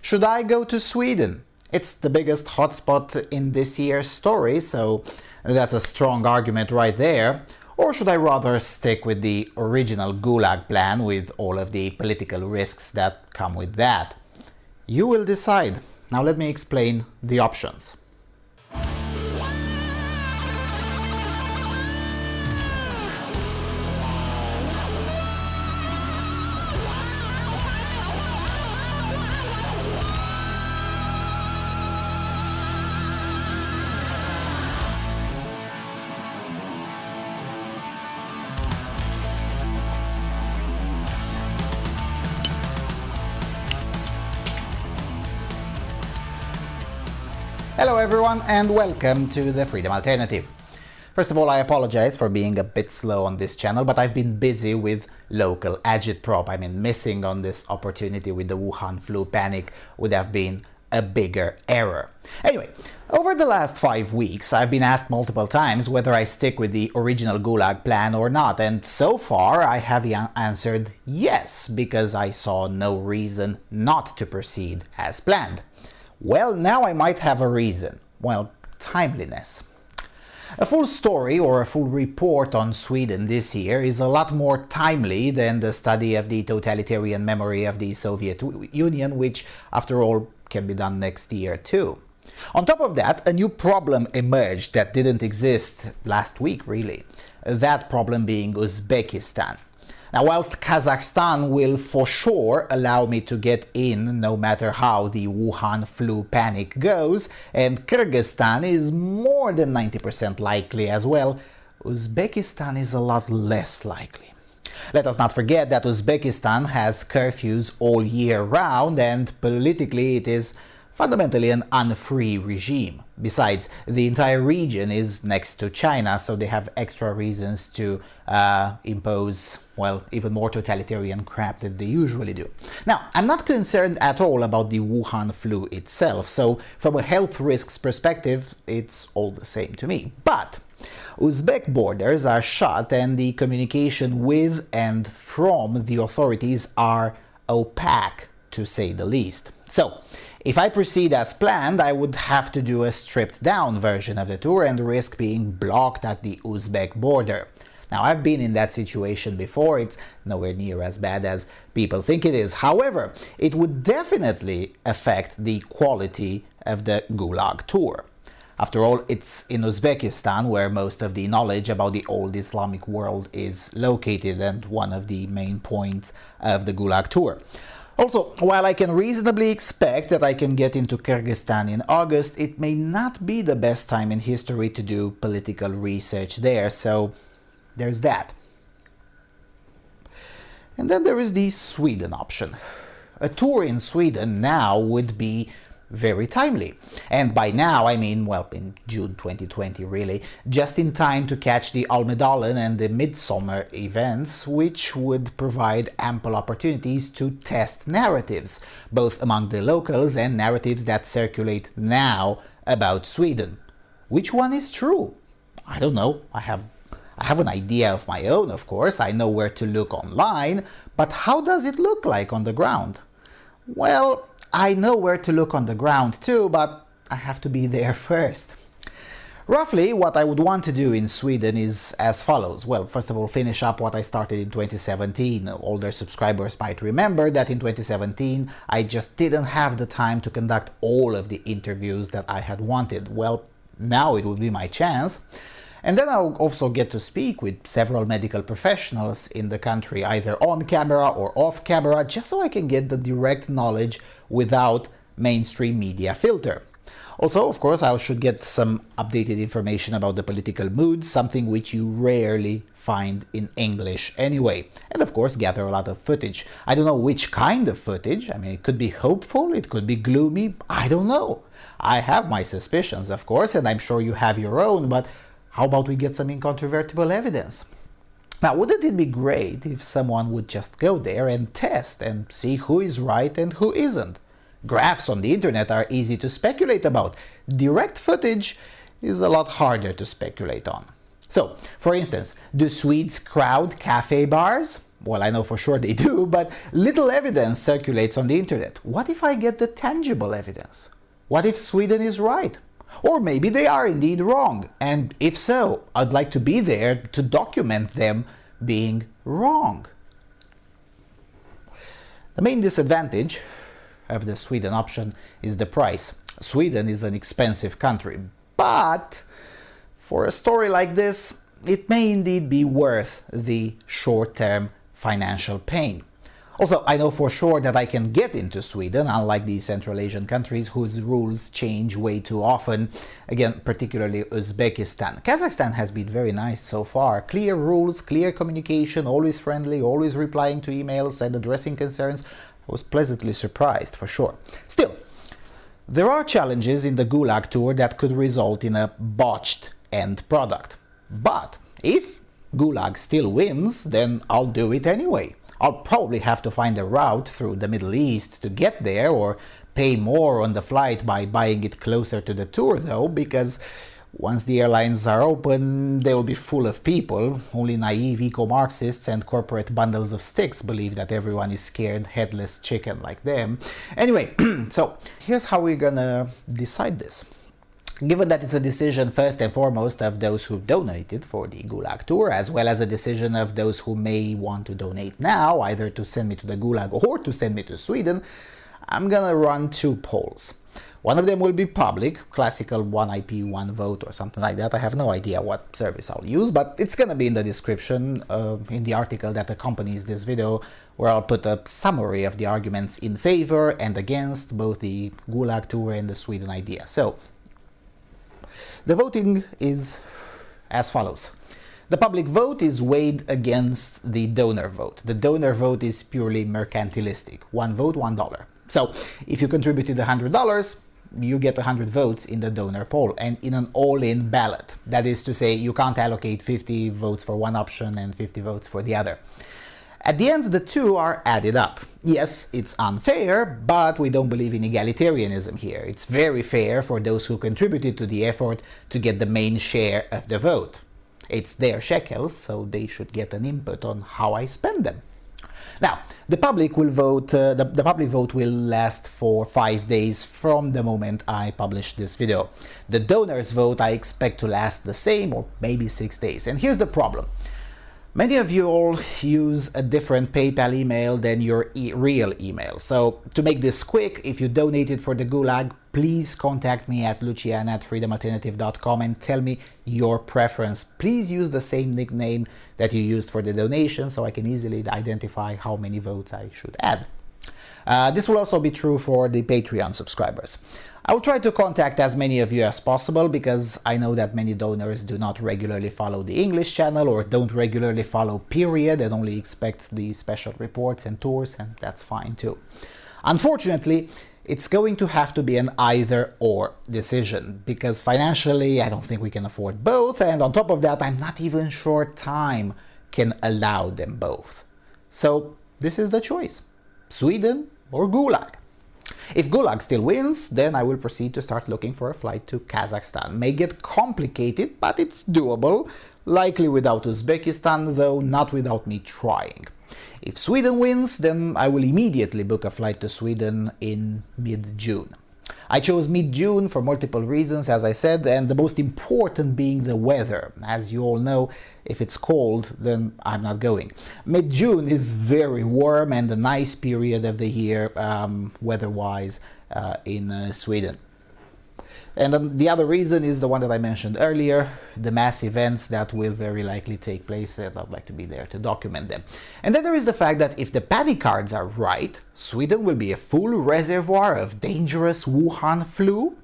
Should I go to Sweden? It's the biggest hotspot in this year's story, so that's a strong argument right there. Or should I rather stick with the original Gulag plan with all of the political risks that come with that? You will decide. Now let me explain the options. Hello everyone and welcome to the Freedom Alternative. First of all, I apologize for being a bit slow on this channel, but I've been busy with local agitprop. I mean, missing on this opportunity with the Wuhan flu panic would have been a bigger error. Anyway, over the last 5 weeks, I've been asked multiple times whether I stick with the original Gulag plan or not, and so far I have answered yes, because I saw no reason not to proceed as planned. Well, now I might have a reason. Well, timeliness. A full story or a full report on Sweden this year is a lot more timely than the study of the totalitarian memory of the Soviet Union, which, after all, can be done next year too. On top of that, a new problem emerged that didn't exist last week, really. That problem being Uzbekistan. Now, whilst Kazakhstan will for sure allow me to get in no matter how the Wuhan flu panic goes, and Kyrgyzstan is more than 90% likely as well, Uzbekistan is a lot less likely. Let us not forget that Uzbekistan has curfews all year round, and politically it is fundamentally an unfree regime. Besides, the entire region is next to China, so they have extra reasons to impose, well, even more totalitarian crap than they usually do. Now, I'm not concerned at all about the Wuhan flu itself, so from a health risks perspective, it's all the same to me. But Uzbek borders are shut and the communication with and from the authorities are opaque, to say the least. So, if I proceed as planned, I would have to do a stripped-down version of the tour and risk being blocked at the Uzbek border. Now, I've been in that situation before. It's nowhere near as bad as people think it is. However, it would definitely affect the quality of the Gulag tour. After all, it's in Uzbekistan where most of the knowledge about the old Islamic world is located and one of the main points of the Gulag tour. Also, while I can reasonably expect that I can get into Kyrgyzstan in August, it may not be the best time in history to do political research there, so there's that. And then there is the Sweden option. A tour in Sweden now would be very timely. And by now, I mean, well, in June 2020 really, just in time to catch the Almedalen and the Midsummer events, which would provide ample opportunities to test narratives, both among the locals and narratives that circulate now about Sweden. Which one is true? I don't know. I have an idea of my own, of course. I know where to look online, but how does it look like on the ground? Well, I know where to look on the ground too, but I have to be there first. Roughly, what I would want to do in Sweden is as follows. Well, first of all, finish up what I started in 2017. Older subscribers might remember that in 2017 I just didn't have the time to conduct all of the interviews that I had wanted. Well, now it would be my chance. And then I'll also get to speak with several medical professionals in the country, either on camera or off camera, just so I can get the direct knowledge without mainstream media filter. Also, of course, I should get some updated information about the political mood, something which you rarely find in English anyway. And of course, gather a lot of footage. I don't know which kind of footage. I mean, it could be hopeful, it could be gloomy, I don't know. I have my suspicions, of course, and I'm sure you have your own, but how about we get some incontrovertible evidence? Now, wouldn't it be great if someone would just go there and test and see who is right and who isn't? Graphs on the internet are easy to speculate about. Direct footage is a lot harder to speculate on. So, for instance, do Swedes crowd cafe bars? Well, I know for sure they do, but little evidence circulates on the internet. What if I get the tangible evidence? What if Sweden is right? Or maybe they are indeed wrong, and if so, I'd like to be there to document them being wrong. The main disadvantage of the Sweden option is the price. Sweden is an expensive country, but for a story like this, it may indeed be worth the short-term financial pain. Also, I know for sure that I can get into Sweden, unlike the Central Asian countries whose rules change way too often. Again, particularly Uzbekistan. Kazakhstan has been very nice so far. Clear rules, clear communication, always friendly, always replying to emails and addressing concerns. I was pleasantly surprised, for sure. Still, there are challenges in the Gulag tour that could result in a botched end product. But if Gulag still wins, then I'll do it anyway. I'll probably have to find a route through the Middle East to get there, or pay more on the flight by buying it closer to the tour though, because once the airlines are open, they will be full of people. Only naive eco-Marxists and corporate bundles of sticks believe that everyone is scared headless chicken like them. Anyway, so here's how we're gonna decide this. Given that it's a decision first and foremost of those who donated for the Gulag tour, as well as a decision of those who may want to donate now, either to send me to the Gulag or to send me to Sweden, I'm gonna run two polls. One of them will be public, classical 1 IP, 1 vote or something like that. I have no idea what service I'll use, but it's gonna be in the description, in the article that accompanies this video, where I'll put a summary of the arguments in favor and against both the Gulag tour and the Sweden idea. So, the voting is as follows. The public vote is weighed against the donor vote. The donor vote is purely mercantilistic. 1 vote, $1. So if you contributed $100, you get 100 votes in the donor poll and in an all-in ballot. That is to say, you can't allocate 50 votes for one option and 50 votes for the other. At the end, the two are added up. Yes, it's unfair, but we don't believe in egalitarianism here. It's very fair for those who contributed to the effort to get the main share of the vote. It's their shekels, so they should get an input on how I spend them. Now, the public will vote. The public vote will last for 5 days from the moment I publish this video. The donors' vote I expect to last the same, or maybe 6 days. And here's the problem. Many of you all use a different PayPal email than your real email. So to make this quick, if you donated for the Gulag, please contact me at lucian@freedomalternative.com and tell me your preference. Please use the same nickname that you used for the donation so I can easily identify how many votes I should add. This will also be true for the Patreon subscribers. I will try to contact as many of you as possible because I know that many donors do not regularly follow the English channel or don't regularly follow period and only expect the special reports and tours, and that's fine too. Unfortunately, it's going to have to be an either-or decision because financially I don't think we can afford both, and on top of that I'm not even sure time can allow them both. So this is the choice. Sweden or Gulag. If Gulag still wins, then I will proceed to start looking for a flight to Kazakhstan. May get complicated, but it's doable, likely without Uzbekistan, though not without me trying. If Sweden wins, then I will immediately book a flight to Sweden in mid-June. I chose mid-June for multiple reasons, as I said, and the most important being the weather. As you all know, if it's cold, then I'm not going. Mid-June is very warm and a nice period of the year, weather-wise, in Sweden. And the other reason is the one that I mentioned earlier, the mass events that will very likely take place, and I'd like to be there to document them. And then there is the fact that if the panic cards are right, Sweden will be a full reservoir of dangerous Wuhan flu.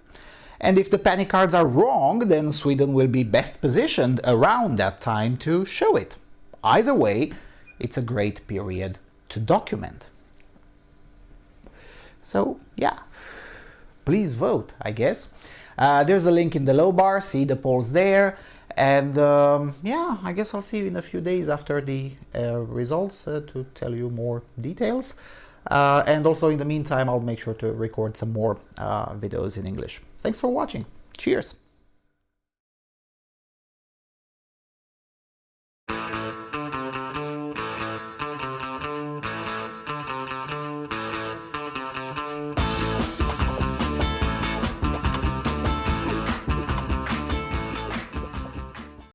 And if the panic cards are wrong, then Sweden will be best positioned around that time to show it. Either way, it's a great period to document. So, yeah, please vote, I guess. There's a link in the low bar, see the polls there, and yeah, I guess I'll see you in a few days after the results to tell you more details. And also in the meantime, I'll make sure to record some more videos in English. Thanks for watching. Cheers!